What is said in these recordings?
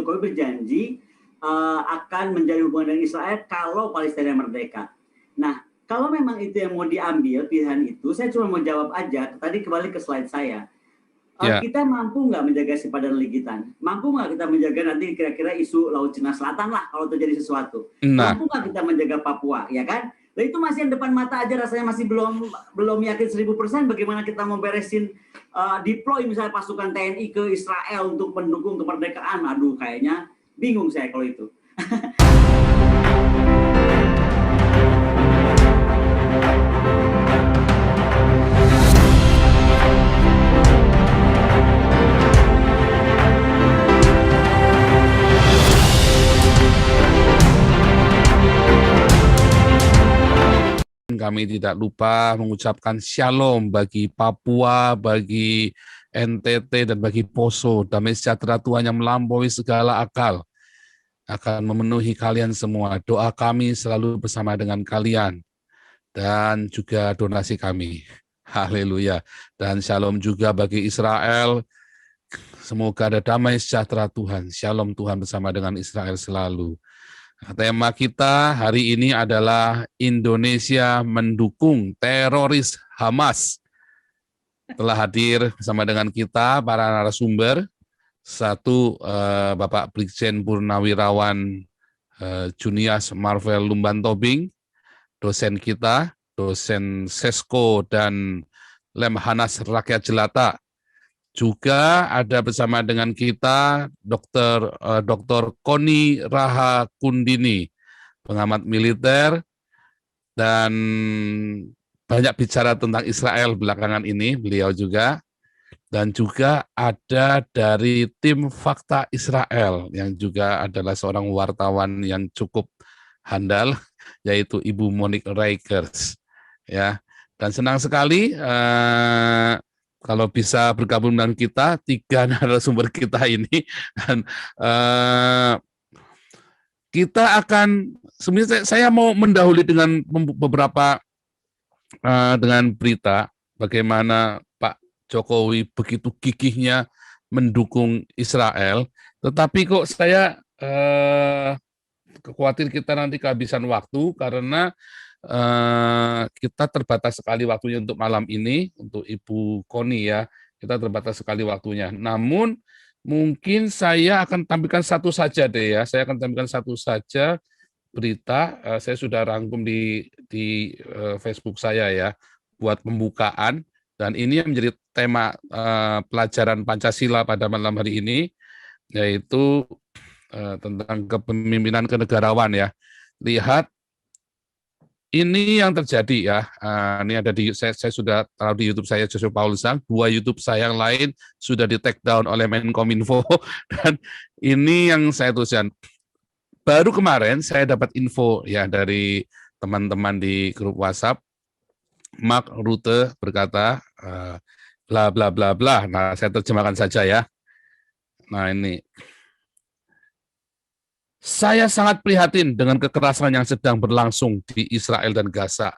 Jokowi berjanji akan menjadi hubungan dengan Israel kalau Palestina merdeka. Nah, kalau memang itu yang mau diambil pilihan itu, saya cuma mau jawab aja. Tadi kembali ke slide saya. Kita mampu nggak menjaga sipadan ligitan? Mampu nggak kita menjaga nanti kira-kira isu Laut Cina Selatan lah kalau terjadi sesuatu? Mampu nggak kita menjaga Papua, ya kan? Nah itu masih yang depan mata aja, rasanya masih belum yakin 1000% bagaimana kita mau beresin deploy misalnya pasukan TNI ke Israel untuk mendukung kemerdekaan. Aduh, kayaknya bingung saya kalau itu. Kami tidak lupa mengucapkan shalom bagi Papua, bagi NTT, dan bagi Poso. Damai sejahtera Tuhan yang melampaui segala akal akan memenuhi kalian semua. Doa kami selalu bersama dengan kalian dan juga donasi kami. Haleluya. Dan shalom juga bagi Israel. Semoga ada damai sejahtera Tuhan. Shalom Tuhan bersama dengan Israel selalu. Tema kita hari ini adalah Indonesia mendukung teroris Hamas. Telah hadir bersama dengan kita para narasumber. Satu, Bapak Brigjen Purnawirawan Junias Marvel Lumban Tobing, dosen kita, dosen Sesko dan Lemhanas Rakyat Jelata. Juga ada bersama dengan kita Dr. Koni Raha Kundini, pengamat militer, dan banyak bicara tentang Israel belakangan ini, beliau juga. Dan juga ada dari tim Fakta Israel, yang juga adalah seorang wartawan yang cukup handal, yaitu Ibu Monique Reikers. Ya. Dan senang sekali kalau bisa bergabung dengan kita, 3 narasumber kita ini. Dan kita akan, sebenarnya saya mau mendahului dengan beberapa, dengan berita bagaimana Pak Jokowi begitu gigihnya mendukung Israel, tetapi kok saya khawatir kita nanti kehabisan waktu karena kita terbatas sekali waktunya untuk malam ini, untuk Ibu Koni ya, kita terbatas sekali waktunya. Namun mungkin saya akan tampilkan satu saja deh ya, saya akan tampilkan satu saja berita, saya sudah rangkum di Facebook saya ya, buat pembukaan, dan ini yang menjadi tema pelajaran Pancasila pada malam hari ini, yaitu tentang kepemimpinan kenegarawan ya. Lihat, ini yang terjadi ya, ini ada di, saya sudah taruh di YouTube saya, Joshua Paulusang, 2 YouTube saya yang lain sudah di take down oleh Menkominfo, dan ini yang saya tuliskan. Baru kemarin saya dapat info ya dari teman-teman di grup WhatsApp, Mark Rutte berkata, bla bla bla bla, nah saya terjemahkan saja ya. Nah ini, saya sangat prihatin dengan kekerasan yang sedang berlangsung di Israel dan Gaza.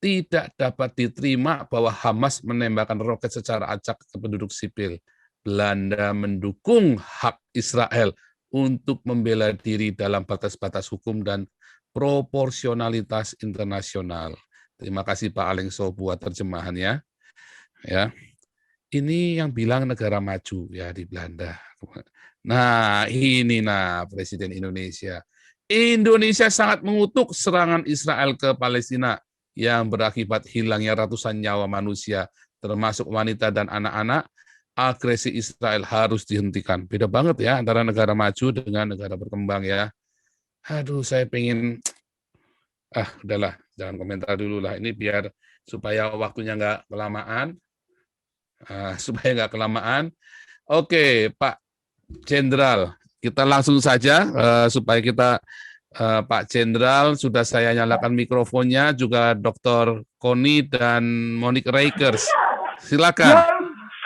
Tidak dapat diterima bahwa Hamas menembakkan roket secara acak ke penduduk sipil. Belanda mendukung hak Israel untuk membela diri dalam batas-batas hukum dan proporsionalitas internasional. Terima kasih Pak Alengso buat terjemahannya. Ya, ini yang bilang negara maju ya di Belanda. Nah, ini Presiden Indonesia. Indonesia sangat mengutuk serangan Israel ke Palestina yang berakibat hilangnya ratusan nyawa manusia, termasuk wanita dan anak-anak. Agresi Israel harus dihentikan. Beda banget ya antara negara maju dengan negara berkembang ya. Aduh, saya pengen, udahlah, jangan komentar dulu lah. Ini biar supaya waktunya nggak kelamaan. Supaya nggak kelamaan. Oke, Pak Jenderal, kita langsung saja supaya kita, Pak Jenderal, sudah saya nyalakan mikrofonnya, juga Dr. Koni dan Monique Reikers. Silakan. Ya,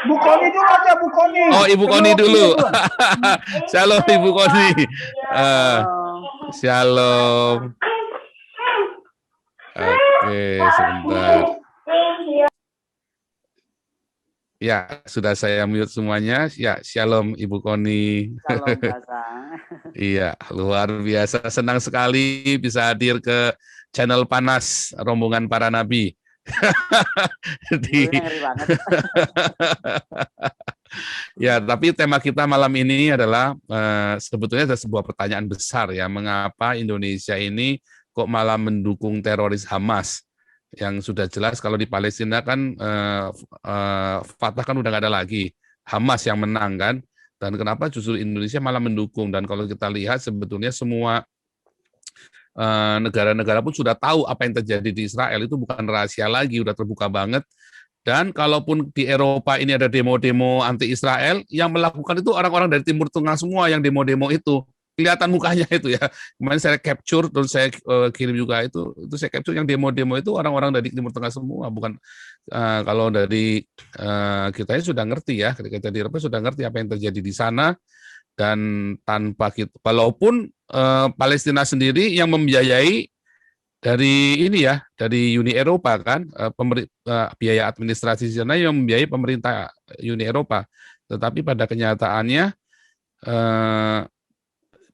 Bu Koni dulu aja, Bu Koni. Oh, Ibu Koni dulu. Shalom, Ibu Koni. Shalom. Oke, sebentar. Ya, sudah saya mute semuanya. Ya, shalom Ibu Koni. Shalom Pak Sang. Iya, luar biasa. Senang sekali bisa hadir ke channel Panas, rombongan para nabi. Judulnya ngeri banget. Ya, tapi tema kita malam ini adalah sebetulnya ada sebuah pertanyaan besar ya, mengapa Indonesia ini kok malah mendukung teroris Hamas? Yang sudah jelas kalau di Palestina kan Fatah kan udah nggak ada lagi, Hamas yang menang kan, dan kenapa justru Indonesia malah mendukung? Dan kalau kita lihat sebetulnya semua negara-negara pun sudah tahu apa yang terjadi di Israel, itu bukan rahasia lagi, udah terbuka banget. Dan kalaupun di Eropa ini ada demo-demo anti-Israel, yang melakukan itu orang-orang dari Timur Tengah semua yang demo-demo itu. Kelihatan mukanya itu ya. Kemarin saya capture, dan saya kirim juga itu saya capture yang demo-demo itu orang-orang dari Timur Tengah semua. Bukan kalau dari kita sudah ngerti ya, ketika kita di Eropa sudah ngerti apa yang terjadi di sana. Dan tanpa kita, walaupun Palestina sendiri yang membiayai dari ini ya, dari Uni Eropa kan, biaya administrasi di sana yang membiayai pemerintah Uni Eropa. Tetapi pada kenyataannya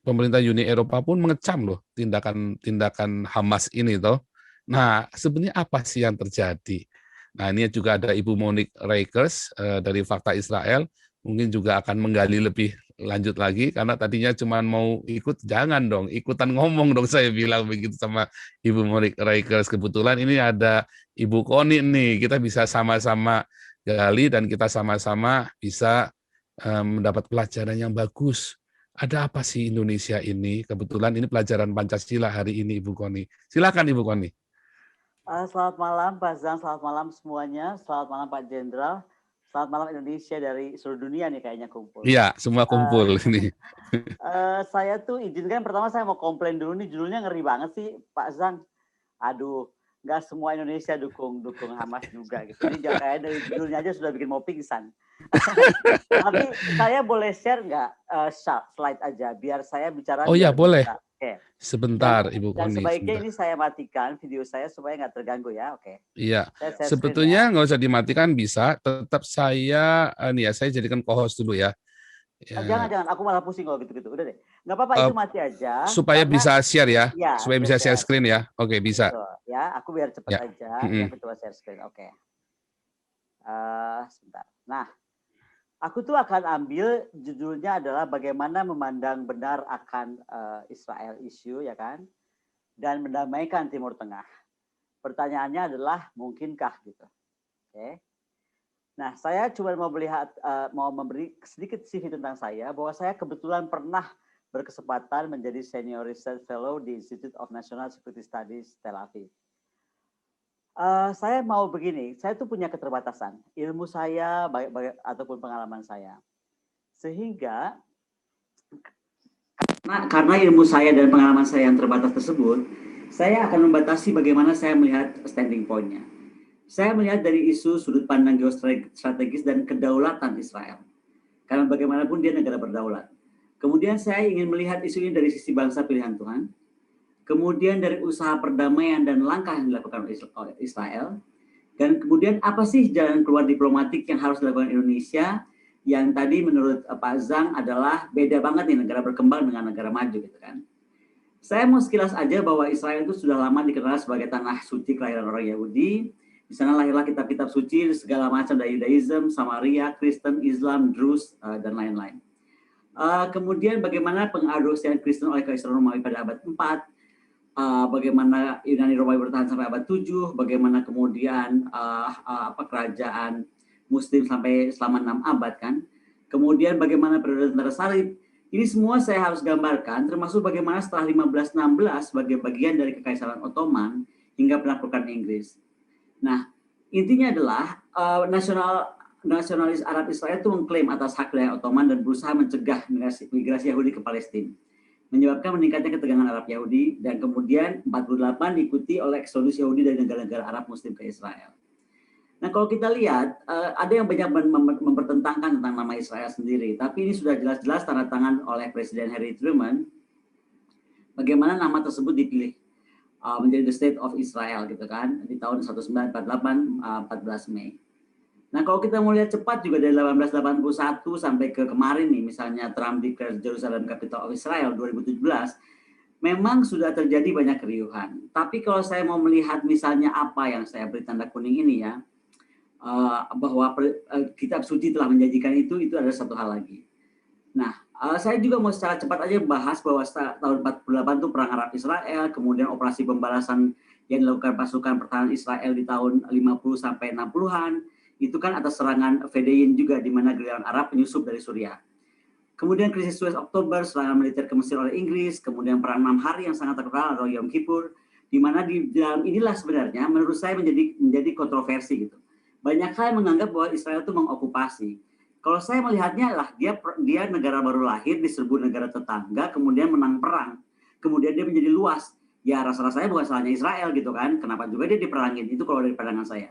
pemerintah Uni Eropa pun mengecam loh tindakan Hamas ini toh. Nah, sebenarnya apa sih yang terjadi? Nah, ini juga ada Ibu Monique Reikers dari Fakta Israel, mungkin juga akan menggali lebih lanjut lagi, karena tadinya cuma mau ikut, jangan dong, ikutan ngomong dong, saya bilang begitu sama Ibu Monique Reikers. Kebetulan ini ada Ibu Koni nih, kita bisa sama-sama gali dan kita sama-sama bisa mendapat pelajaran yang bagus. Ada apa sih Indonesia ini? Kebetulan ini pelajaran Pancasila hari ini, Ibu Koni. Silakan Ibu Koni. Selamat malam Pak Zang, selamat malam semuanya, selamat malam Pak Jenderal, selamat malam Indonesia dari seluruh dunia nih kayaknya kumpul. Iya, semua kumpul ini. Saya tuh izinkan pertama saya mau komplain dulu nih, judulnya ngeri banget sih Pak Zang. Aduh, nggak semua Indonesia dukung Hamas juga gitu. Ini jangan kayak dari judulnya aja sudah bikin mau pingsan. Tapi saya boleh share nggak slide aja biar saya bicara. Oh iya, boleh. Oke. Sebentar, Ibu Dan Koni. sebaiknya Sebentar. ini saya matikan video saya supaya nggak terganggu ya, oke. Iya, Saya sebetulnya nggak usah dimatikan, bisa. Tetap saya, saya jadikan co-host dulu ya. Jangan, aku malah pusing kalau gitu-gitu. Udah deh, nggak apa-apa itu mati aja. Supaya bisa share ya, ya supaya bisa share screen ya. Oke, bisa. Betul, ya, aku biar cepet Ya. aja. Aku coba share screen, oke. Sebentar. Nah, aku tuh akan ambil judulnya adalah bagaimana memandang benar akan Israel issue, ya kan? Dan mendamaikan Timur Tengah. Pertanyaannya adalah mungkinkah gitu. Oke. Nah, saya cuma mau memberi sedikit CV tentang saya, bahwa saya kebetulan pernah berkesempatan menjadi Senior Research Fellow di Institute of National Security Studies Tel Aviv. Saya mau begini, saya tuh punya keterbatasan, ilmu saya ataupun pengalaman saya. Sehingga karena ilmu saya dan pengalaman saya yang terbatas tersebut, saya akan membatasi bagaimana saya melihat standing point-nya. Saya melihat dari isu sudut pandang geostrategis dan kedaulatan Israel. Karena bagaimanapun dia negara berdaulat. Kemudian saya ingin melihat isu ini dari sisi bangsa pilihan Tuhan. Kemudian dari usaha perdamaian dan langkah yang dilakukan oleh Israel. Dan kemudian apa sih jalan keluar diplomatik yang harus dilakukan Indonesia, yang tadi menurut Pak Zang adalah beda banget nih negara berkembang dengan negara maju gitu kan. Saya mau sekilas aja bahwa Israel itu sudah lama dikenal sebagai tanah suci kelahiran orang Yahudi. Di sana lahirlah kitab-kitab suci segala macam dari Judaism, Samaria, Kristen, Islam, Druze, dan lain-lain. Kemudian bagaimana pengadopsian Kristen oleh Kaisar Romawi pada abad 4, bagaimana Yunani Romawi bertahan sampai abad 7, bagaimana kemudian kerajaan Muslim sampai selama 6 abad kan. Kemudian bagaimana periode tentara salib. Ini semua saya harus gambarkan, termasuk bagaimana setelah 1516 sebagai bagian dari Kekaisaran Ottoman hingga penaklukan Inggris. Nah, intinya adalah nasionalis Arab Israel itu mengklaim atas hak wilayah Ottoman dan berusaha mencegah migrasi Yahudi ke Palestina, menyebabkan meningkatnya ketegangan Arab Yahudi, dan kemudian 48 diikuti oleh eksodus Yahudi dari negara-negara Arab Muslim ke Israel. Nah, kalau kita lihat, ada yang banyak mempertentangkan tentang nama Israel sendiri, tapi ini sudah jelas-jelas tanda tangan oleh Presiden Harry Truman, bagaimana nama tersebut dipilih menjadi the State of Israel gitu kan, di tahun 1948, 14 Mei. Nah, kalau kita mau lihat cepat juga dari 1881 sampai ke kemarin nih, misalnya Trump declare Jerusalem capital of Israel 2017, memang sudah terjadi banyak keriuhan. Tapi kalau saya mau melihat misalnya apa yang saya beri tanda kuning ini ya, bahwa kitab suci telah menjanjikan itu adalah satu hal lagi. Nah, saya juga mau secara cepat aja bahas bahwa tahun 48 itu perang Arab Israel, kemudian operasi pembalasan yang dilakukan pasukan pertahanan Israel di tahun 50 sampai 60-an, itu kan atas serangan Fedein juga di mana gerilya Arab penyusup dari Suriah. Kemudian krisis Suez Oktober, serangan militer ke Mesir oleh Inggris, kemudian perang 6 hari yang sangat terkenal atau Yom Kippur, di mana di dalam inilah sebenarnya menurut saya menjadi kontroversi gitu. Banyak hal yang menganggap bahwa Israel itu mengokupasi. Kalau saya melihatnya lah dia negara baru lahir di serbu negara tetangga, kemudian menang perang, kemudian dia menjadi luas. Ya rasa-rasanya bukan salahnya Israel gitu kan, kenapa juga dia diperangin, itu kalau dari pandangan saya.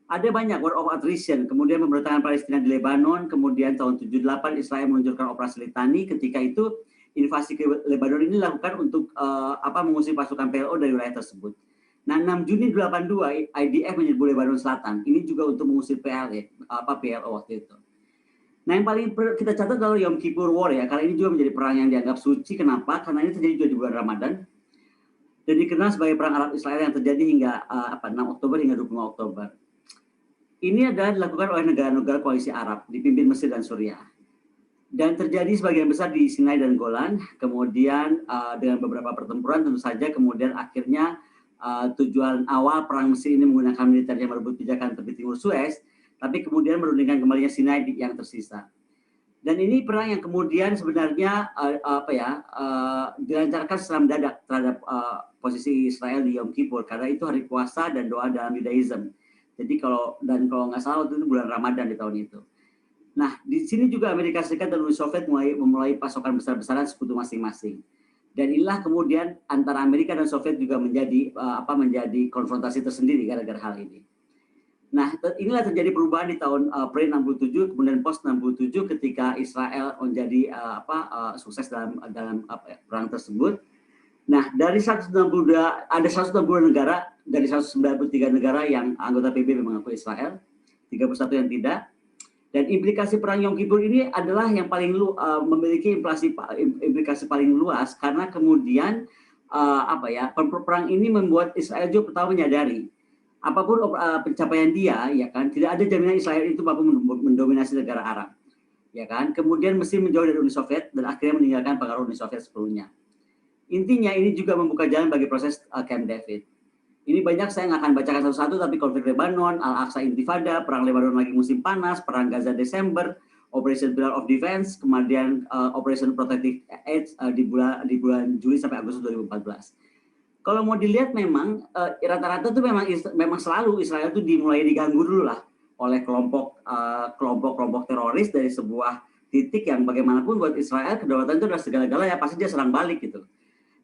Ada banyak war of attrition, kemudian pemberontakan Palestina di Lebanon, kemudian tahun 78 Israel meluncurkan operasi Litani, ketika itu invasi ke Lebanon ini dilakukan untuk mengusir pasukan PLO dari wilayah tersebut. Nah, 6 Juni 82 IDF menyerbu Lebanon Selatan, ini juga untuk mengusir PLO waktu itu. Nah, yang paling kita catat adalah Yom Kippur War ya, karena ini juga menjadi perang yang dianggap suci. Kenapa? Karena ini terjadi juga di bulan Ramadan dan dikenal sebagai perang Arab Israel yang terjadi hingga 6 Oktober hingga 25 Oktober. Ini adalah dilakukan oleh negara-negara koalisi Arab, dipimpin Mesir dan Suriah. Dan terjadi sebagian besar di Sinai dan Golan, kemudian dengan beberapa pertempuran tentu saja, kemudian akhirnya tujuan awal perang Mesir ini menggunakan militer yang merebut pijakan tepi timur Suez, tapi kemudian merundingkan kembalinya Sinai yang tersisa. Dan ini perang yang kemudian sebenarnya dilancarkan secara mendadak terhadap posisi Israel di Yom Kippur, karena itu hari puasa dan doa dalam Judaism. Jadi kalau nggak salah waktu itu bulan Ramadan di tahun itu. Nah, di sini juga Amerika Serikat dan Uni Soviet memulai pasokan besar-besaran sekutu masing-masing. Dan inilah kemudian antara Amerika dan Soviet juga menjadi konfrontasi tersendiri gara-gara hal ini. Nah, inilah terjadi perubahan di tahun pre-67 kemudian post-67 ketika Israel menjadi sukses dalam perang tersebut. Nah, dari 162 ada 160 negara dari 193 negara yang anggota PBB mengakui Israel, 31 yang tidak. Dan implikasi perang Yom Kippur ini adalah yang paling memiliki implikasi paling luas karena kemudian perang ini membuat Israel juga pertama menyadari apapun pencapaian dia, ya kan, tidak ada jaminan Israel itu mampu mendominasi negara Arab, ya kan. Kemudian Mesir menjauh dari Uni Soviet dan akhirnya meninggalkan pengaruh Uni Soviet sebelumnya. Intinya ini juga membuka jalan bagi proses Camp David. Ini banyak saya nggak akan bacakan satu-satu, tapi konflik Lebanon, Al-Aqsa Intifada, perang Lebanon lagi musim panas, perang Gaza Desember, Operation Pillar of Defense, kemudian Operation Protective Edge di bulan Juli sampai Agustus 2014. Kalau mau dilihat memang rata-rata itu memang selalu Israel itu dimulai diganggu dulu lah oleh kelompok teroris dari sebuah titik yang bagaimanapun buat Israel kedaulatan itu adalah segala-galanya, pasti dia serang balik gitu.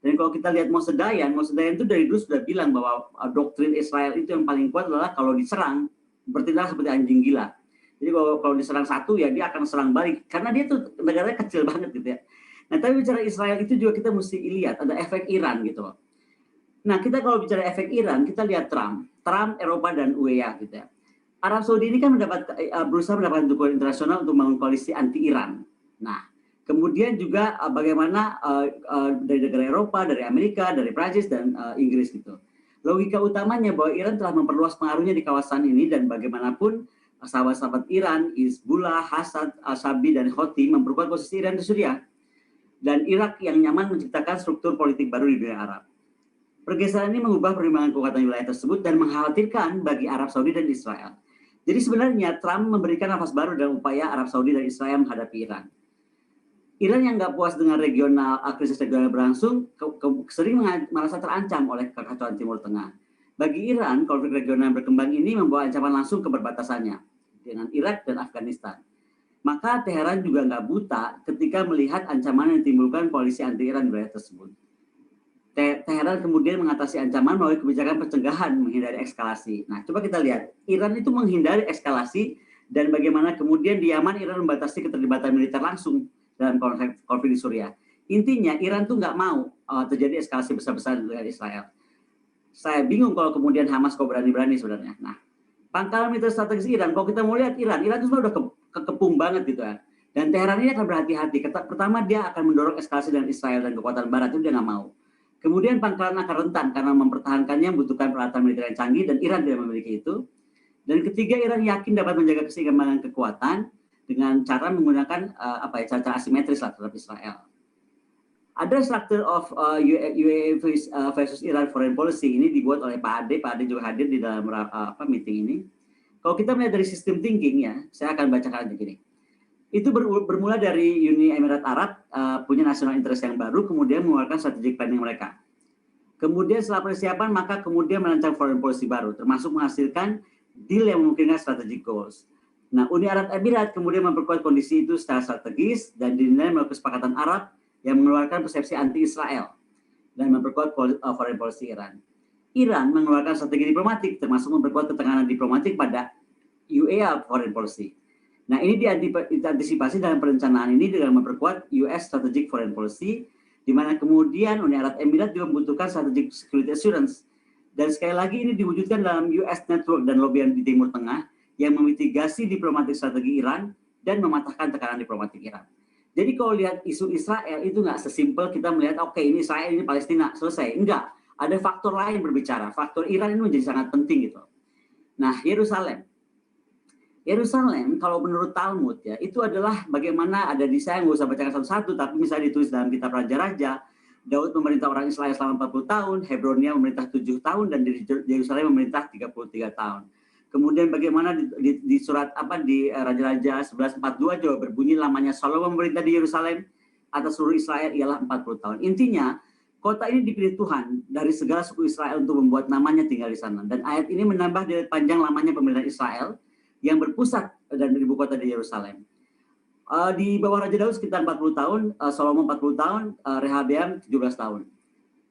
Dan kalau kita lihat Moshe Dayan itu dari dulu sudah bilang bahwa doktrin Israel itu yang paling kuat adalah kalau diserang bertindak seperti anjing gila. Jadi kalau diserang satu ya dia akan serang balik karena dia tuh negaranya kecil banget gitu ya. Nah, tapi bicara Israel itu juga kita mesti lihat ada efek Iran gitu loh. Nah, kita kalau bicara efek Iran, kita lihat Trump, Eropa dan UEA gitu ya. Arab Saudi ini kan berusaha mendapatkan dukungan internasional untuk membangun koalisi anti Iran. Nah, kemudian juga bagaimana dari negara Eropa, dari Amerika, dari Prancis dan Inggris gitu. Logika utamanya bahwa Iran telah memperluas pengaruhnya di kawasan ini dan bagaimanapun sahabat-sahabat Iran, Hizbullah, Hasad, Al-Shabi dan Houthi memperkuat posisi Iran di Suriah. Dan Irak yang nyaman menciptakan struktur politik baru di dunia Arab. Pergeseran ini mengubah perimbangan kekuatan wilayah tersebut dan mengkhawatirkan bagi Arab Saudi dan Israel. Jadi sebenarnya Trump memberikan nafas baru dalam upaya Arab Saudi dan Israel menghadapi Iran. Iran yang nggak puas dengan krisis regional berlangsung, sering merasa terancam oleh kekacauan Timur Tengah. Bagi Iran, konflik regional yang berkembang ini membawa ancaman langsung ke perbatasannya dengan Irak dan Afghanistan. Maka Teheran juga nggak buta ketika melihat ancaman yang ditimbulkan koalisi anti Iran di wilayah tersebut. Teheran kemudian mengatasi ancaman melalui kebijakan pencegahan menghindari eskalasi. Nah, coba kita lihat, Iran itu menghindari eskalasi dan bagaimana kemudian di Yaman Iran membatasi keterlibatan militer langsung dalam konflik di Suriah. Intinya Iran tuh nggak mau terjadi eskalasi besar-besaran dengan Israel. Saya bingung kalau kemudian Hamas kok berani-berani sebenarnya. Nah, Pangkalan militer strategis Iran, kalau kita mau lihat Iran itu sebenarnya udah kekepung banget gitu ya. Dan Teheran ini akan berhati-hati. Pertama dia akan mendorong eskalasi dengan Israel dan kekuatan Barat, itu dia nggak mau. Kemudian pangkalan akan rentan karena mempertahankannya membutuhkan peralatan militer yang canggih dan Iran tidak memiliki itu. Dan ketiga, Iran yakin dapat menjaga keseimbangan kekuatan dengan cara menggunakan cara asimetris lah terhadap Israel. Ada Structure of UAE versus Iran Foreign Policy ini dibuat oleh Pak Ade. Pak Ade juga hadir di dalam meeting ini. Kalau kita melihat dari sistem thinking ya, saya akan bacakan begini. Itu bermula dari Uni Emirat Arab punya national interest yang baru, kemudian mengeluarkan strategic planning mereka. Kemudian setelah persiapan, maka kemudian merancang foreign policy baru, termasuk menghasilkan deal yang memungkinkan strategic goals. Nah, Uni Arab Emirat kemudian memperkuat kondisi itu secara strategis dan dinilai melalui kesepakatan Arab yang mengeluarkan persepsi anti-Israel dan memperkuat foreign policy Iran. Iran mengeluarkan strategi diplomatik, termasuk memperkuat ketegangan diplomatik pada UAE foreign policy. Nah, ini diantisipasi dalam perencanaan ini dengan memperkuat US Strategic Foreign Policy, di mana kemudian Uni Arab Emirat juga membutuhkan Strategic Security Assurance. Dan sekali lagi ini diwujudkan dalam US Network dan lobbyan di Timur Tengah yang memitigasi diplomatik strategi Iran dan mematahkan tekanan diplomatik Iran. Jadi kalau lihat isu Israel itu nggak sesimpel kita melihat oke, ini Israel, ini Palestina, selesai. Enggak, ada faktor lain berbicara. Faktor Iran ini menjadi sangat penting gitu. Nah, Yerusalem kalau menurut Talmud ya itu adalah bagaimana ada di saya nggak usah bacakan satu-satu, tapi misalnya ditulis dalam kitab Raja-Raja, Daud memerintah orang Israel selama 40 tahun, Hebronia memerintah 7 tahun, dan di Yerusalem memerintah 33 tahun. Kemudian bagaimana di surat di Raja-Raja 11:42 juga berbunyi lamanya Salomo memerintah di Yerusalem atas seluruh Israel ialah 40 tahun. Intinya kota ini dipilih Tuhan dari segala suku Israel untuk membuat namanya tinggal di sana. Dan ayat ini menambah deret panjang lamanya pemerintahan Israel yang berpusat dan ibu kota di Yerusalem. Di bawah Raja Daud sekitar 40 tahun, Salomo 40 tahun, Rehabeam 17 tahun.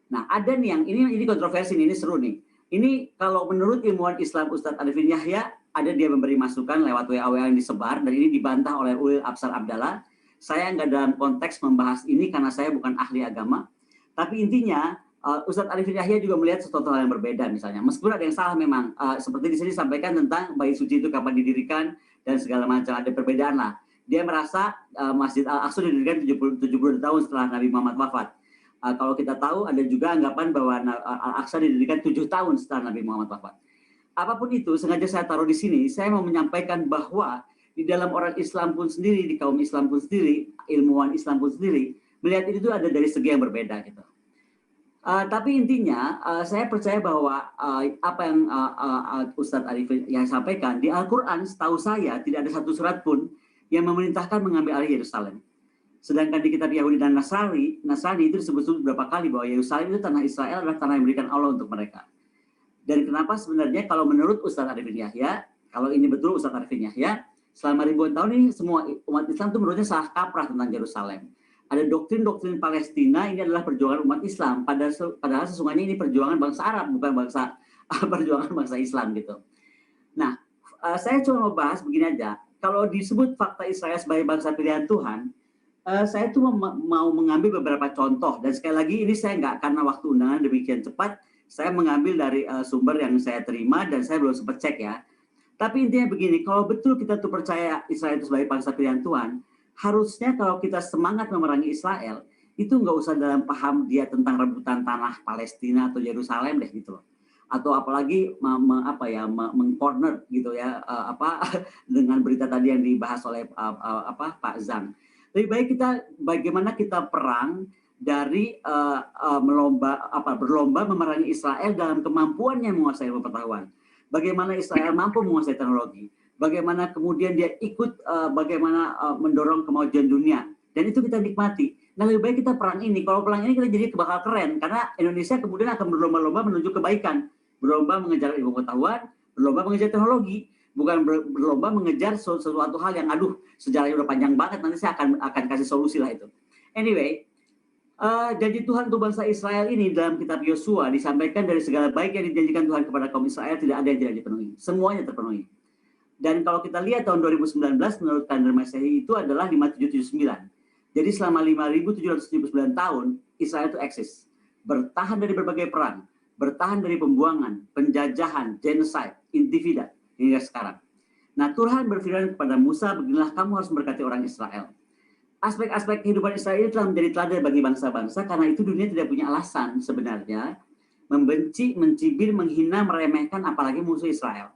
Nah, ada nih yang ini kontroversi ini seru nih. Ini kalau menurut ilmuwan Islam Ustadz Arifin Yahya, ada dia memberi masukan lewat WA yang disebar, dan ini dibantah oleh Ulil Absar Abdallah. Saya nggak dalam konteks membahas ini karena saya bukan ahli agama, tapi intinya Ustadz Arifin Yahya juga melihat sesuatu hal yang berbeda misalnya. Meskipun ada yang salah memang, seperti di sini disampaikan tentang bayi suci itu kapan didirikan dan segala macam, ada perbedaan lah. Dia merasa Masjid Al-Aqsa didirikan 70 tahun setelah Nabi Muhammad wafat. Kalau kita tahu ada juga anggapan bahwa Al-Aqsa didirikan 7 tahun setelah Nabi Muhammad wafat. Apapun itu, sengaja saya taruh di sini, saya mau menyampaikan bahwa di dalam orang Islam pun sendiri, di kaum Islam pun sendiri, ilmuwan Islam pun sendiri, melihat itu ada dari segi yang berbeda gitu. Tapi intinya saya percaya bahwa apa yang Ustadz Arifin yang sampaikan di Al-Quran, setahu saya tidak ada satu surat pun yang memerintahkan mengambil alih Yerusalem. Sedangkan di kitab Yahudi dan Nasrani itu disebut beberapa kali bahwa Yerusalem itu tanah Israel adalah tanah yang diberikan Allah untuk mereka. Dan kenapa sebenarnya kalau menurut Ustadz Arifin Yahya, kalau ini betul Ustadz Arifin Yahya, selama ribuan tahun ini semua umat Islam itu menurutnya salah kaprah tentang Yerusalem. Ada doktrin-doktrin Palestina ini adalah perjuangan umat Islam, padahal sesungguhnya ini perjuangan bangsa Arab, bukan perjuangan bangsa Islam gitu. Nah, saya cuma mau bahas begini aja. Kalau disebut fakta Israel sebagai bangsa pilihan Tuhan, saya cuma mau mengambil beberapa contoh, dan sekali lagi ini saya nggak karena waktu undangan demikian cepat, saya mengambil dari sumber yang saya terima dan saya belum sempat cek ya. Tapi intinya begini, kalau betul kita tuh percaya Israel itu sebagai bangsa pilihan Tuhan, harusnya kalau kita semangat memerangi Israel, itu nggak usah dalam paham dia tentang rebutan tanah Palestina atau Yerusalem deh gitu loh. Atau apalagi mengcorner gitu ya dengan berita tadi yang dibahas oleh Pak Zam. Lebih baik bagaimana kita perang dari berlomba memerangi Israel dalam kemampuannya menguasai ilmu pengetahuan. Bagaimana Israel mampu menguasai teknologi. Bagaimana kemudian dia ikut mendorong kemajuan dunia. Dan itu kita nikmati. Nah, lebih baik kita perang ini. Kalau perang ini kita jadi bakal keren. Karena Indonesia kemudian akan berlomba-lomba menuju kebaikan. Berlomba mengejar ilmu pengetahuan, berlomba mengejar teknologi. Bukan berlomba mengejar sesuatu hal yang sejarahnya udah panjang banget, nanti saya akan kasih solusi lah itu. Anyway, janji Tuhan untuk bangsa Israel ini dalam kitab Yosua disampaikan dari segala baik yang dijanjikan Tuhan kepada kaum Israel tidak ada yang tidak dipenuhi. Semuanya terpenuhi. Dan kalau kita lihat tahun 2019 menurut kalender Masehi itu adalah 5779. Jadi selama 5779 tahun Israel itu eksis. Bertahan dari berbagai perang, bertahan dari pembuangan, penjajahan, genocide, intifida. hingga sekarang. Nah, Tuhan berfirman kepada Musa, beginilah kamu harus memberkati orang Israel. Aspek-aspek kehidupan Israel telah menjadi teladan bagi bangsa-bangsa, karena itu dunia tidak punya alasan sebenarnya membenci, mencibir, menghina, meremehkan apalagi musuh Israel.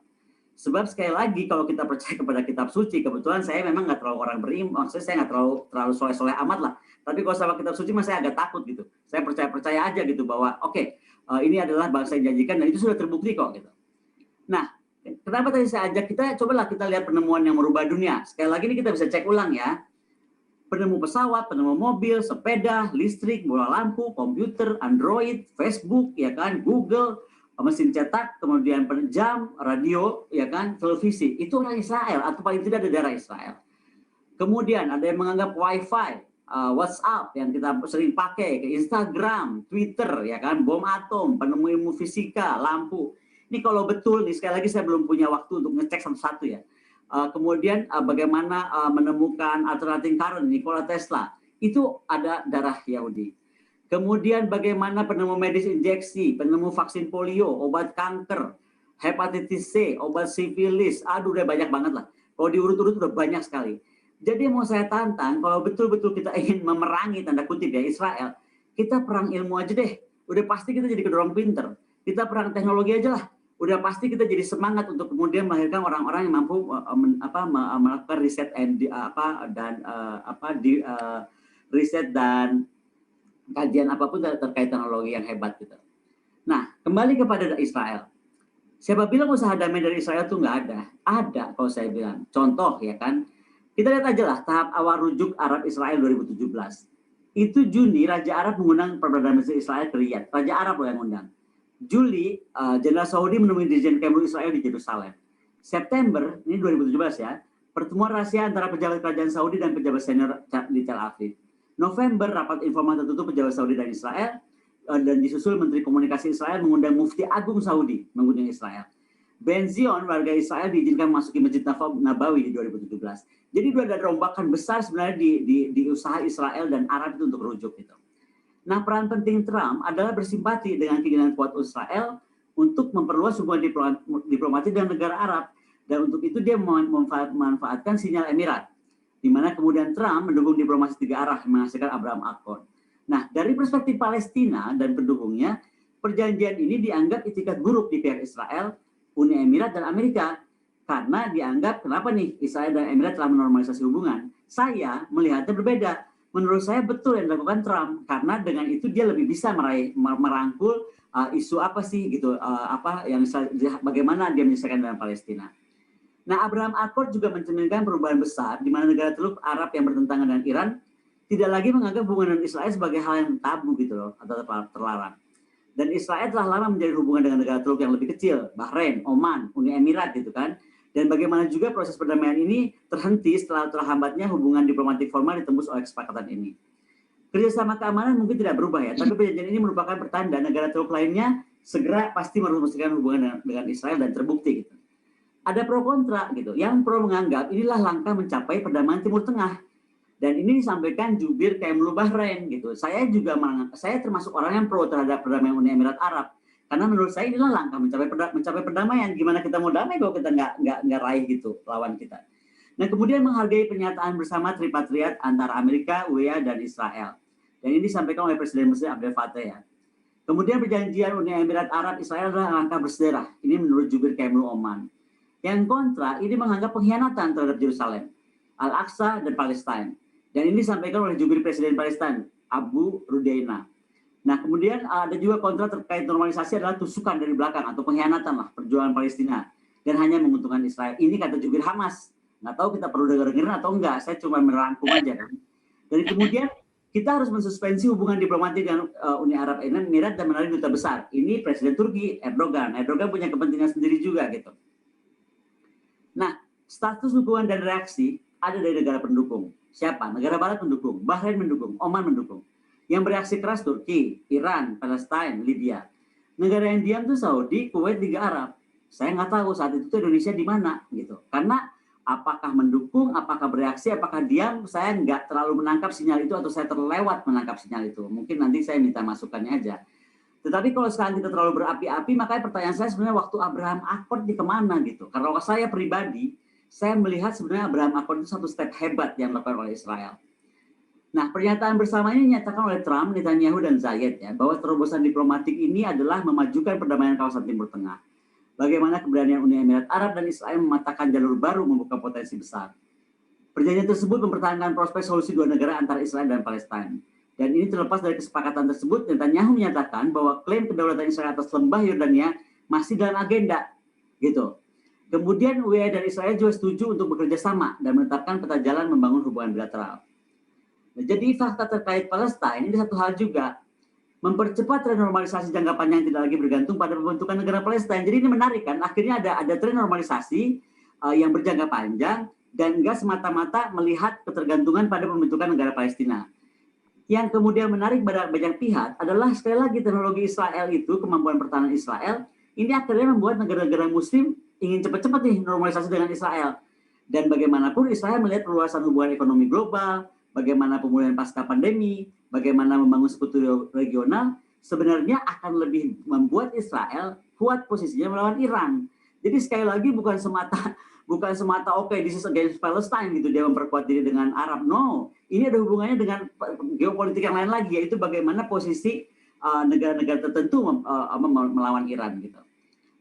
Sebab sekali lagi kalau kita percaya kepada kitab suci, kebetulan saya memang nggak terlalu orang beriman, maksudnya saya nggak terlalu soleh-soleh amat lah. Tapi kalau sama kitab suci saya agak takut gitu. Saya percaya aja gitu bahwa oke, ini adalah bangsa yang dijanjikan dan itu sudah terbukti kok gitu. Nah, kenapa tadi saya ajak kita, cobalah kita lihat penemuan yang merubah dunia. Sekali lagi ini kita bisa cek ulang ya. Penemu pesawat, penemu mobil, sepeda, listrik, bola lampu, komputer, Android, Facebook, ya kan, Google, mesin cetak, kemudian jam, radio, ya kan, televisi. Itu orang Israel atau paling tidak ada darah Israel. Kemudian ada yang menganggap Wi-Fi, WhatsApp yang kita sering pakai, ke Instagram, Twitter, ya kan, bom atom, penemu ilmu fisika, lampu. Ini kalau betul, nih sekali lagi saya belum punya waktu untuk ngecek satu-satu ya. Kemudian bagaimana menemukan alternating current, Nikola Tesla, itu ada darah Yahudi. Kemudian bagaimana penemu medis injeksi, penemu vaksin polio, obat kanker, hepatitis C, obat sifilis, aduh udah banyak banget lah. Kalau diurut-urut udah banyak sekali. Jadi mau saya tantang, kalau betul-betul kita ingin memerangi tanda kutip ya Israel, kita perang ilmu aja deh. Udah pasti kita jadi kedorong pinter. Kita perang teknologi aja lah. Udah pasti kita jadi semangat untuk kemudian melahirkan orang-orang yang mampu melakukan riset riset dan kajian apapun terkait teknologi yang hebat gitu. Nah, kembali kepada Israel. Siapa bilang usaha damai dari Israel itu nggak ada? Ada kalau saya bilang. Contoh ya kan, kita lihat aja lah tahap awal rujuk Arab Israel 2017. Itu Juni Raja Arab mengundang Perdana Menteri Israel ke Riyadh. Raja Arab loh yang undang. Juli, Jenderal Saudi menemui Dirjen Kemlu Israel di Yerusalem. September, ini 2017 ya, pertemuan rahasia antara pejabat kerajaan Saudi dan pejabat senior di Tel Aviv. November, rapat informal tertutup pejabat Saudi dan Israel, dan disusul Menteri Komunikasi Israel mengundang Mufti Agung Saudi mengunjungi Israel. Ben Zion, warga Israel diizinkan memasuki Masjid Nabawi di 2017. Jadi sudah ada rombakan besar sebenarnya di usaha Israel dan Arab itu untuk rujuk gitu. Nah, peran penting Trump adalah bersimpati dengan keinginan kuat Israel untuk memperluas hubungan diplomatik dengan negara Arab. Dan untuk itu dia memanfaatkan sinyal Emirat, di mana kemudian Trump mendukung diplomasi tiga arah menghasilkan Abraham Accord. Nah, dari perspektif Palestina dan pendukungnya, perjanjian ini dianggap itikat buruk di pihak Israel, Uni Emirat, dan Amerika. Karena dianggap, kenapa nih Israel dan Emirat telah menormalisasi hubungan? Saya melihatnya berbeda. Menurut saya betul yang dilakukan Trump, karena dengan itu dia lebih bisa merangkul isu apa sih gitu, bagaimana dia menyelesaikan dengan Palestina. Nah, Abraham Accord juga mencerminkan perubahan besar di mana negara Teluk Arab yang bertentangan dengan Iran tidak lagi menganggap hubungan dengan Israel sebagai hal yang tabu gitu loh, atau terlarang. Dan Israel telah lama menjadi hubungan dengan negara Teluk yang lebih kecil, Bahrain, Oman, Uni Emirat gitu kan. Dan bagaimana juga proses perdamaian ini terhenti setelah terhambatnya hubungan diplomatik formal ditembus oleh kesepakatan ini. Kerjasama keamanan mungkin tidak berubah ya, tapi perjanjian ini merupakan pertanda negara Teluk lainnya segera pasti merumuskan hubungan dengan Israel dan terbukti gitu. Ada pro kontra gitu. Yang pro menganggap inilah langkah mencapai perdamaian Timur Tengah. Dan ini disampaikan jubir Kemlu Bahrain gitu. Saya termasuk orang yang pro terhadap perdamaian Uni Emirat Arab. Karena menurut saya inilah langkah mencapai perdamaian. Gimana kita mau damai kalau kita nggak raih gitu lawan kita. Nah, kemudian menghargai pernyataan bersama tripartit antara Amerika, UEA, dan Israel. Dan ini disampaikan oleh Presiden Mesir Abdel Fattah ya. Kemudian perjanjian Uni Emirat Arab Israel adalah langkah bersejarah. Ini menurut jubir Kemlu Oman. Yang kontra ini menganggap pengkhianatan terhadap Yerusalem, Al-Aqsa, dan Palestina. Dan ini disampaikan oleh jubir Presiden Palestina Abu Rudaina. Nah, kemudian ada juga kontra terkait normalisasi adalah tusukan dari belakang atau pengkhianatan lah perjuangan Palestina dan hanya menguntungkan Israel. Ini kata jubir Hamas. Nggak tahu kita perlu dengerin atau enggak. Saya cuma merangkum aja kan. Dan kemudian kita harus mensuspensi hubungan diplomatik dengan Uni Arab Emirat dan menarik duta besar. Ini Presiden Turki Erdogan. Erdogan punya kepentingan sendiri juga gitu. Nah, status hubungan dan reaksi ada dari negara pendukung. Siapa? Negara Barat mendukung, Bahrain mendukung, Oman mendukung. Yang bereaksi keras Turki, Iran, Palestina, Libya. Negara yang diam itu Saudi, Kuwait, Liga Arab. Saya nggak tahu saat itu Indonesia di mana gitu. Karena apakah mendukung, apakah bereaksi, apakah diam, saya nggak terlalu menangkap sinyal itu atau saya terlewat menangkap sinyal itu. Mungkin nanti saya minta masukannya aja. Tetapi kalau sekarang kita terlalu berapi-api, makanya pertanyaan saya sebenarnya waktu Abraham Accord di kemana gitu. Karena kalau saya pribadi, saya melihat sebenarnya Abraham Accord itu satu step hebat yang dilakukan oleh Israel. Nah, pernyataan bersama ini dinyatakan oleh Trump, Netanyahu, dan Zayed ya, bahwa terobosan diplomatik ini adalah memajukan perdamaian kawasan Timur Tengah. Bagaimana keberanian Uni Emirat Arab dan Israel mematahkan jalur baru membuka potensi besar. Perjanjian tersebut mempertahankan prospek solusi dua negara antara Israel dan Palestina. Dan ini terlepas dari kesepakatan tersebut, Netanyahu menyatakan bahwa klaim kedaulatan Israel atas lembah Yordania masih dalam agenda, gitu. Kemudian UE dan Israel juga setuju untuk bekerja sama dan menetapkan peta jalan membangun hubungan bilateral. Nah, jadi fakta terkait Palestina ini satu hal juga, mempercepat tren normalisasi jangka panjang tidak lagi bergantung pada pembentukan negara Palestina. Jadi ini menarik kan, akhirnya ada tren normalisasi yang berjangka panjang dan enggak semata-mata melihat ketergantungan pada pembentukan negara Palestina. Yang kemudian menarik pada banyak pihak adalah sekali lagi teknologi Israel itu, kemampuan pertahanan Israel, ini akhirnya membuat negara-negara muslim ingin cepat-cepat nih normalisasi dengan Israel. Dan bagaimanapun Israel melihat perluasan hubungan ekonomi global, bagaimana pemulihan pasca pandemi, bagaimana membangun sekutu regional, sebenarnya akan lebih membuat Israel kuat posisinya melawan Iran. Jadi sekali lagi bukan semata oke, this is against Palestine gitu, dia memperkuat diri dengan Arab. No, ini ada hubungannya dengan geopolitik yang lain lagi, yaitu bagaimana posisi negara-negara tertentu melawan Iran gitu.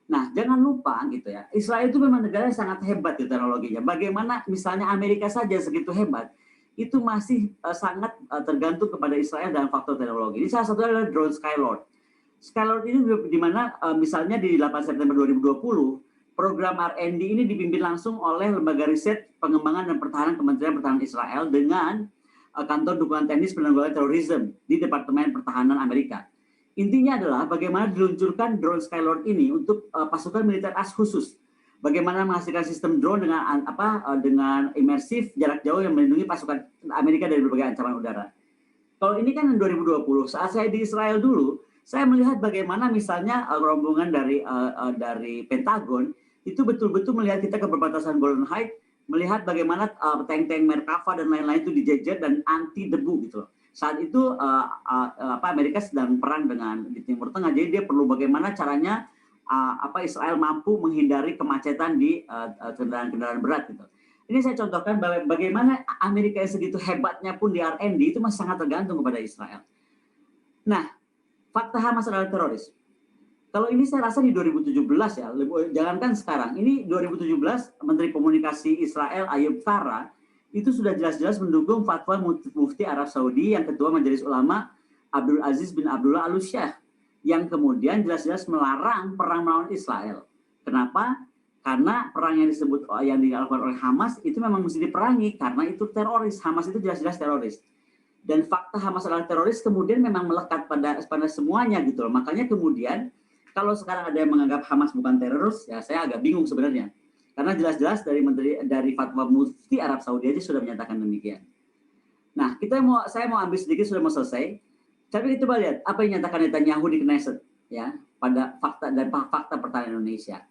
Nah, jangan lupa gitu ya, Israel itu memang negara yang sangat hebat di teknologinya. Bagaimana misalnya Amerika saja segitu hebat, itu masih sangat tergantung kepada Israel dalam faktor teknologi. Ini salah satunya adalah drone Skylord. Skylord ini di mana misalnya di 8 September 2020, program R&D ini dipimpin langsung oleh Lembaga Riset Pengembangan dan Pertahanan Kementerian Pertahanan Israel dengan Kantor Dukungan Teknis Penanggulangan Terorisme di Departemen Pertahanan Amerika. Intinya adalah bagaimana diluncurkan drone Skylord ini untuk pasukan militer as khusus. Bagaimana menghasilkan sistem drone dengan imersif jarak jauh yang melindungi pasukan Amerika dari berbagai ancaman udara. Kalau ini kan 2020, saat saya di Israel dulu, saya melihat bagaimana misalnya rombongan dari Pentagon itu betul-betul melihat kita ke perbatasan Golden Heights, melihat bagaimana tank-tank Merkava dan lain-lain itu dijejer dan anti debu gitu. Saat itu Amerika sedang perang di Timur Tengah, jadi dia perlu bagaimana caranya Israel mampu menghindari kemacetan di kendaraan-kendaraan berat gitu. Ini saya contohkan bagaimana Amerika yang segitu hebatnya pun di R&D itu masih sangat tergantung kepada Israel. Nah, fakta Hamas adalah teroris. Kalau ini saya rasa di 2017 ya, jangankan sekarang. Ini 2017 Menteri Komunikasi Israel Ayub Tara itu sudah jelas-jelas mendukung fatwa Mufti Arab Saudi yang ketua Majelis Ulama Abdul Aziz bin Abdullah Al-Syekh yang kemudian jelas-jelas melarang perang melawan Israel. Kenapa? Karena perang yang dilakukan oleh Hamas itu memang mesti diperangi karena itu teroris. Hamas itu jelas-jelas teroris. Dan fakta Hamas adalah teroris kemudian memang melekat pada semuanya gitu loh. Makanya kemudian kalau sekarang ada yang menganggap Hamas bukan teroris, ya saya agak bingung sebenarnya. Karena jelas-jelas dari fatwa Mufti Arab Saudi aja sudah menyatakan demikian. Nah, saya mau ambil sedikit, sudah mau selesai. Tapi kita lihat apa yang dinyatakan Netanyahu di Knesset ya pada fakta pertahanan Indonesia.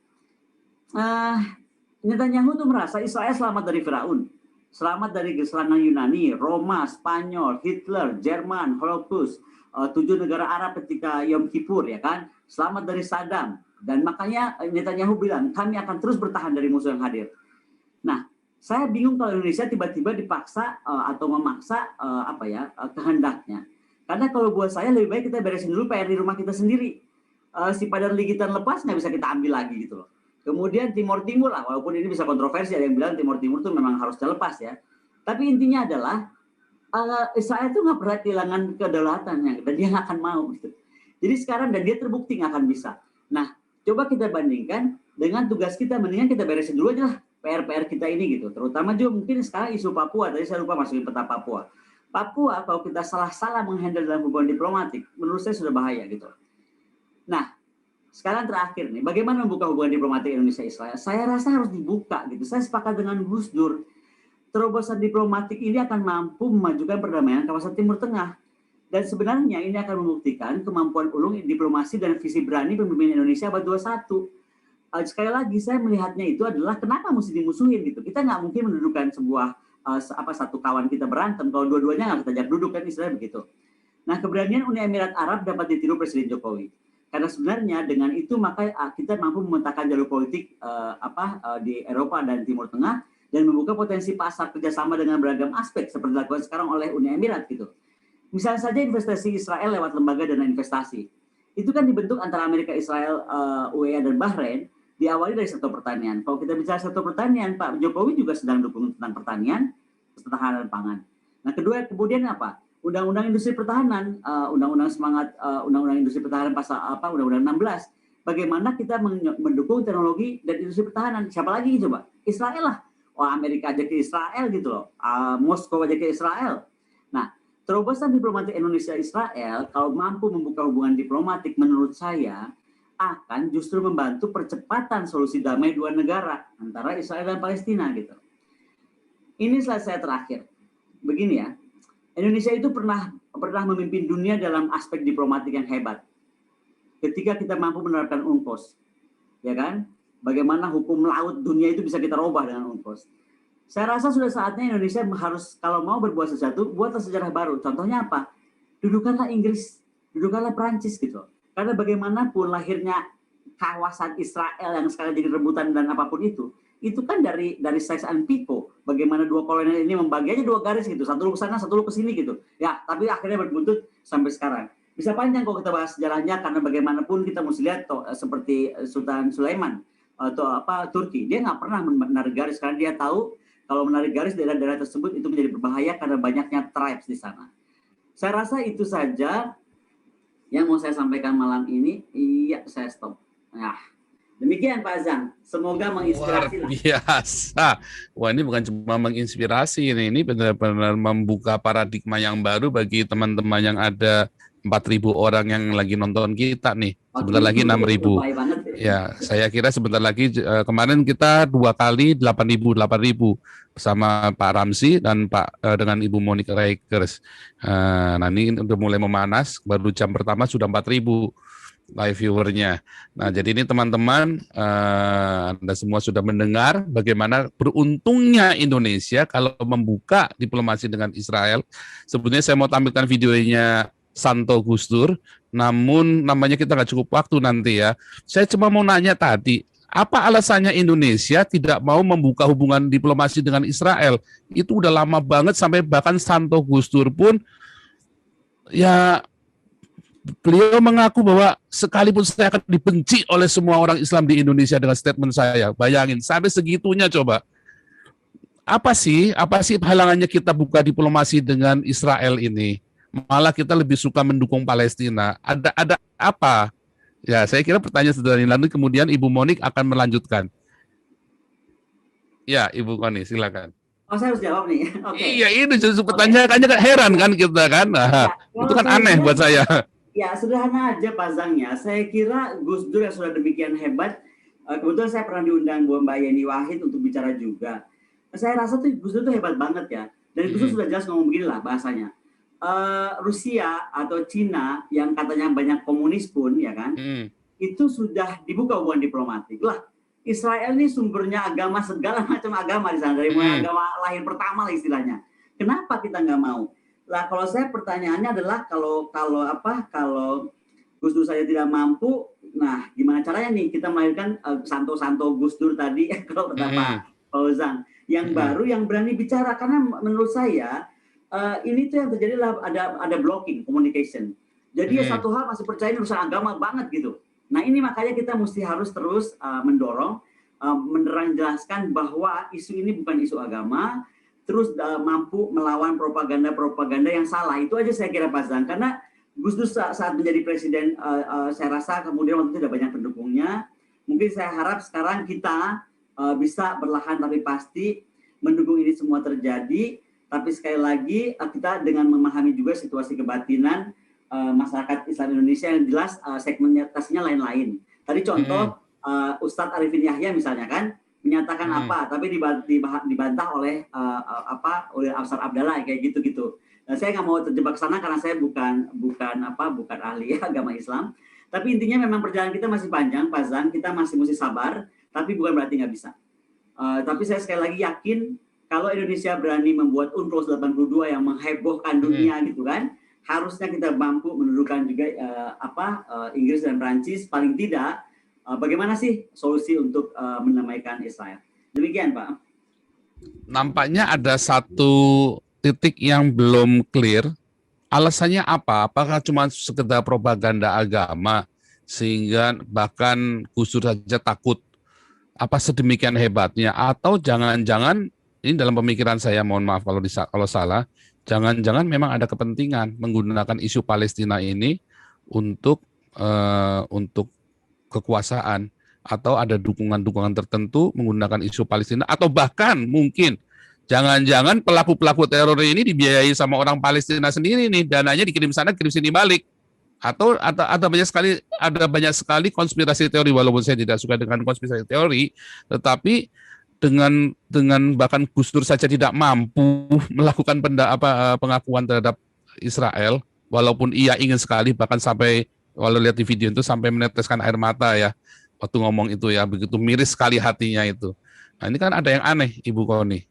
Netanyahu itu merasa Israel selamat dari Firaun, selamat dari serangan Yunani, Roma, Spanyol, Hitler, Jerman, Holocaust, 7 negara Arab ketika Yom Kippur ya kan, selamat dari Saddam, dan makanya Netanyahu bilang kami akan terus bertahan dari musuh yang hadir. Nah, saya bingung kalau Indonesia tiba-tiba dipaksa atau memaksa kehendaknya. Karena kalau buat saya lebih baik kita beresin dulu PR di rumah kita sendiri. Si Padang Ligitan lepas nggak bisa kita ambil lagi gitu loh. Kemudian Timur lah, walaupun ini bisa kontroversi, ada yang bilang Timur itu memang harus dilepas ya. Tapi intinya adalah Israel itu nggak pernah kehilangan kedaulatannya dan dia nggak akan mau gitu. Jadi sekarang dan dia terbukti nggak akan bisa. Nah, coba kita bandingkan dengan tugas kita, mendingan kita beresin dulu aja lah PR kita ini gitu. Terutama juga mungkin sekarang isu Papua, tadi saya lupa masukin peta Papua. Papua kalau kita salah menghandle dalam hubungan diplomatik, menurut saya sudah bahaya gitu. Nah, sekarang terakhir nih, bagaimana membuka hubungan diplomatik Indonesia-Israel? Saya rasa harus dibuka gitu. Saya sepakat dengan Gus Dur. Terobosan diplomatik ini akan mampu memajukan perdamaian kawasan Timur Tengah. Dan sebenarnya ini akan membuktikan kemampuan ulung diplomasi dan visi berani pemimpin Indonesia abad 21. Sekali lagi saya melihatnya itu adalah kenapa mesti dimusuhin gitu. Kita nggak mungkin mendudukan sebuah satu kawan kita berantem kalau dua-duanya nggak kita ajak duduk kan, istilahnya begitu. Nah, keberanian Uni Emirat Arab dapat ditiru Presiden Jokowi. Karena sebenarnya dengan itu maka kita mampu memetakan jalur politik di Eropa dan Timur Tengah dan membuka potensi pasar kerjasama dengan beragam aspek seperti dilakukan sekarang oleh Uni Emirat gitu. Misalnya saja investasi Israel lewat lembaga dana investasi. Itu kan dibentuk antara Amerika, Israel, UEA dan Bahrain diawali dari sektor pertanian. Kalau kita bicara sektor pertanian, Pak Jokowi juga sedang dukung tentang pertanian, ketahanan pangan. Nah, kedua kemudian apa? Undang-undang industri pertahanan, Undang-undang industri pertahanan pasal Undang-undang 16. Bagaimana kita mendukung teknologi dan industri pertahanan? Siapa lagi coba? Israel lah. Oh, Amerika aja ke Israel gitu loh. Moskow aja ke Israel. Nah, terobosan diplomatik Indonesia-Israel kalau mampu membuka hubungan diplomatik menurut saya akan justru membantu percepatan solusi damai dua negara antara Israel dan Palestina gitu. Ini slide saya terakhir. Begini ya. Indonesia itu pernah memimpin dunia dalam aspek diplomatik yang hebat. Ketika kita mampu menerapkan UNCLOS, ya kan? Bagaimana hukum laut dunia itu bisa kita robah dengan UNCLOS. Saya rasa sudah saatnya Indonesia harus kalau mau berbuat sesuatu, buatlah sejarah baru. Contohnya apa? Dudukanlah Inggris, dudukanlah Prancis gitu. Karena bagaimanapun lahirnya kawasan Israel yang sekarang jadi rebutan dan apapun itu kan dari Sykes-Picot. Bagaimana dua kolonial ini membaginya dua garis gitu, satu lu ke sana, satu lu ke sini gitu. Ya, tapi akhirnya berbuntut sampai sekarang. Bisa panjang kalau kita bahas sejarahnya karena bagaimanapun kita mesti lihat seperti Sultan Sulaiman atau Turki, dia nggak pernah menarik garis karena dia tahu kalau menarik garis daerah-daerah tersebut itu menjadi berbahaya karena banyaknya tribes di sana. Saya rasa itu saja yang mau saya sampaikan malam ini. Iya, saya stop. Nah, demikian Pak Azang, semoga menginspirasi. Luar biasa. Wah, ini bukan cuma menginspirasi, ini benar-benar membuka paradigma yang baru bagi teman-teman yang ada 4.000 orang yang lagi nonton kita nih. Sebentar lagi 6.000. Ya, saya kira sebentar lagi kemarin kita 2 kali 8.000 bersama Pak Ramzi dan dengan Ibu Monica Reikers. Nah, ini udah mulai memanas, baru jam pertama sudah 4.000 live viewernya. Nah, jadi ini teman-teman, Anda semua sudah mendengar bagaimana beruntungnya Indonesia kalau membuka diplomasi dengan Israel. Sebenarnya saya mau tampilkan videonya Santo Gusdur, namun namanya kita nggak cukup waktu nanti ya. Saya cuma mau nanya tadi, apa alasannya Indonesia tidak mau membuka hubungan diplomasi dengan Israel? Itu udah lama banget sampai bahkan Santo Gusdur pun ya beliau mengaku bahwa sekalipun saya akan dibenci oleh semua orang Islam di Indonesia dengan statement saya. Bayangin, sampai segitunya coba. Apa sih halangannya kita buka diplomasi dengan Israel ini? Malah kita lebih suka mendukung Palestina. Ada apa? Ya, saya kira pertanyaan sederhana. Nanti kemudian Ibu Monik akan melanjutkan. Ya, Ibu Koni, silakan. Oh, saya harus jawab nih. Okay. Iya, ini justru pertanyaannya kan heran kan kita kan. Nah, ya, itu kan aneh buat saya. Ya, sederhana aja Pak Zangnya. Saya kira Gus Dur yang sudah demikian hebat, kebetulan saya pernah diundang Mbak Yeni Wahid untuk bicara juga. Saya rasa tuh Gus Dur tuh hebat banget ya. Dan Gus Dur sudah jelas ngomong beginilah bahasanya. Rusia atau Cina yang katanya banyak komunis pun ya kan, itu sudah dibuka hubungan diplomatik lah. Israel ini sumbernya agama, segala macam agama di sana, dari mulai agama lahir pertama lah istilahnya. Kenapa kita nggak mau? Lah kalau saya pertanyaannya adalah kalau Gus Dur saja tidak mampu, nah gimana caranya nih kita melahirkan Santo Gus Dur tadi kalau kata Pak Fauzan yang baru yang berani bicara, karena menurut saya ini tuh yang terjadi adalah ada blocking communication. Jadi satu hal masih percaya urusan agama banget gitu. Nah ini makanya kita mesti harus terus mendorong, menerang-jelaskan bahwa isu ini bukan isu agama, terus mampu melawan propaganda yang salah. Itu aja saya kira Pak Zang. Karena Gus Dur saat menjadi presiden, saya rasa kemudian waktu itu tidak banyak pendukungnya. Mungkin saya harap sekarang kita bisa perlahan tapi pasti mendukung ini semua terjadi. Tapi sekali lagi kita dengan memahami juga situasi kebatinan masyarakat Islam Indonesia yang jelas segmentasinya lain-lain. Tadi contoh Ustadz Arifin Yahya misalnya kan menyatakan apa, tapi dibantah oleh oleh Afsar Abdallah kayak gitu-gitu. Nah, saya nggak mau terjebak sana karena saya bukan ahli agama Islam. Tapi intinya memang perjalanan kita masih panjang, Pak Zan. Kita masih mesti sabar, tapi bukan berarti nggak bisa. Tapi saya sekali lagi yakin kalau Indonesia berani membuat UNCLOS 82 yang menghebohkan dunia gitu kan, harusnya kita mampu mendudukan juga Inggris dan Prancis, paling tidak bagaimana sih solusi untuk mendamaikan Israel. Demikian, Pak. Nampaknya ada satu titik yang belum clear. Alasannya apa? Apakah cuma sekedar propaganda agama sehingga bahkan Gus Dur saja takut? Apa sedemikian hebatnya? Atau jangan-jangan ini dalam pemikiran saya, mohon maaf kalau salah, jangan-jangan memang ada kepentingan menggunakan isu Palestina ini untuk kekuasaan, atau ada dukungan-dukungan tertentu menggunakan isu Palestina, atau bahkan mungkin jangan-jangan pelaku-pelaku teror ini dibiayai sama orang Palestina sendiri nih, dananya dikirim sana, kirim sini balik. Atau ada banyak sekali konspirasi teori, walaupun saya tidak suka dengan konspirasi teori, tetapi dengan bahkan Gus Dur saja tidak mampu melakukan pengakuan terhadap Israel, walaupun ia ingin sekali, bahkan sampai walau lihat di video itu sampai meneteskan air mata ya waktu ngomong itu ya, begitu miris sekali hatinya itu. Nah, ini kan ada yang aneh, Ibu Koni.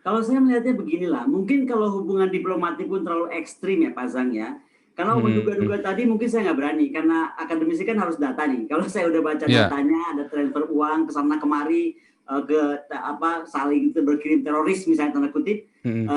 Kalau saya melihatnya beginilah, mungkin kalau hubungan diplomatik pun terlalu ekstrim ya Pak Zang ya. Karena menduga-duga tadi mungkin saya nggak berani, karena akademisi kan harus data nih. Kalau saya udah baca datanya, ada transfer uang ke sana kemari, saling berkirim teroris misalnya tanda kutip,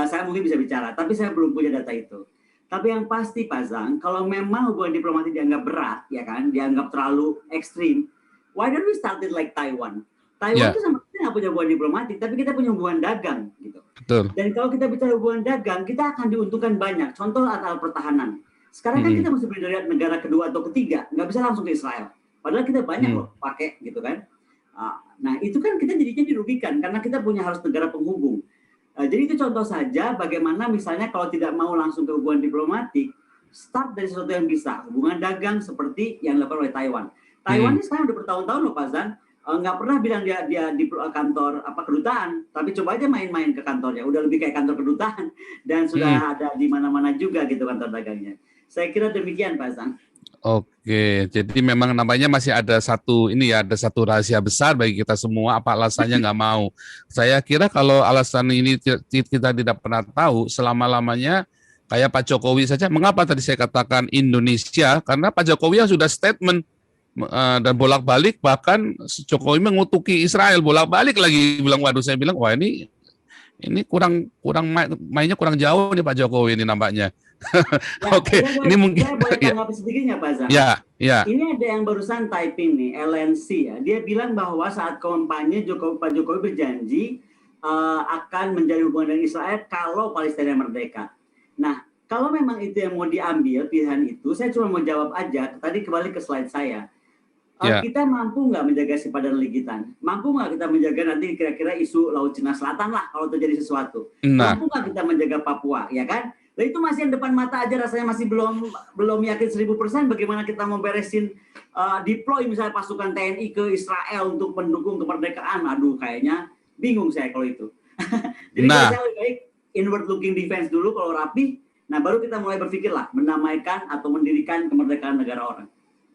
saya mungkin bisa bicara. Tapi saya belum punya data itu. Tapi yang pasti Pak Zang, kalau memang hubungan diplomatik dianggap berat, ya kan, dianggap terlalu ekstrim, why don't we start it like Taiwan? Taiwan itu sama kita nggak punya hubungan diplomatik, tapi kita punya hubungan dagang, gitu. Betul. Dan kalau kita bicara hubungan dagang, kita akan diuntungkan banyak. Contoh alat pertahanan. Sekarang kan kita mesti beli dari negara kedua atau ketiga, nggak bisa langsung ke Israel. Padahal kita banyak loh pakai, gitu kan. Nah itu kan kita jadinya dirugikan karena kita punya harus negara penghubung. Jadi itu contoh saja bagaimana misalnya kalau tidak mau langsung ke hubungan diplomatik, start dari sesuatu yang bisa, hubungan dagang seperti yang dilakukan oleh Taiwan. Taiwan ini sekarang udah bertahun-tahun loh Pak Zan, nggak pernah bilang dia di kantor kedutaan, tapi coba aja main-main ke kantornya, udah lebih kayak kantor kedutaan dan sudah ada di mana-mana juga gitu kantor dagangnya. Saya kira demikian Pak Zan. Oke, jadi memang namanya masih ada satu rahasia besar bagi kita semua. Apa alasannya nggak mau? Saya kira kalau alasan ini kita tidak pernah tahu selama-lamanya, kayak Pak Jokowi saja. Mengapa tadi saya katakan Indonesia? Karena Pak Jokowi yang sudah statement dan bolak-balik, bahkan Jokowi mengutuki Israel bolak-balik lagi, bilang waduh, saya bilang wah ini mainnya kurang jauh nih Pak Jokowi ini nampaknya. Oke, ini mungkin saya boleh tanggapi sedikitnya Pak Zan. Ya. Ini ada yang barusan typing nih, LNC ya. Dia bilang bahwa saat kampanye Pak Jokowi berjanji akan menjadi hubungan dengan Israel kalau Palestina merdeka. Nah, kalau memang itu yang mau diambil pilihan itu, saya cuma mau jawab aja. Tadi kembali ke slide saya. Kita mampu nggak menjaga sipadan ligitan? Mampu nggak kita menjaga nanti kira-kira isu Laut Cina Selatan lah kalau terjadi sesuatu? Mampu nggak kita menjaga Papua, ya kan? Nah itu masih yang depan mata aja, rasanya masih belum yakin 1000%. Bagaimana kita mau beresin deploy misalnya pasukan TNI ke Israel untuk mendukung kemerdekaan? Aduh, kayaknya bingung saya kalau itu. Jadi saya lebih baik inward looking defense dulu kalau rapi. Nah baru kita mulai berpikir lah mendamaikan atau mendirikan kemerdekaan negara orang.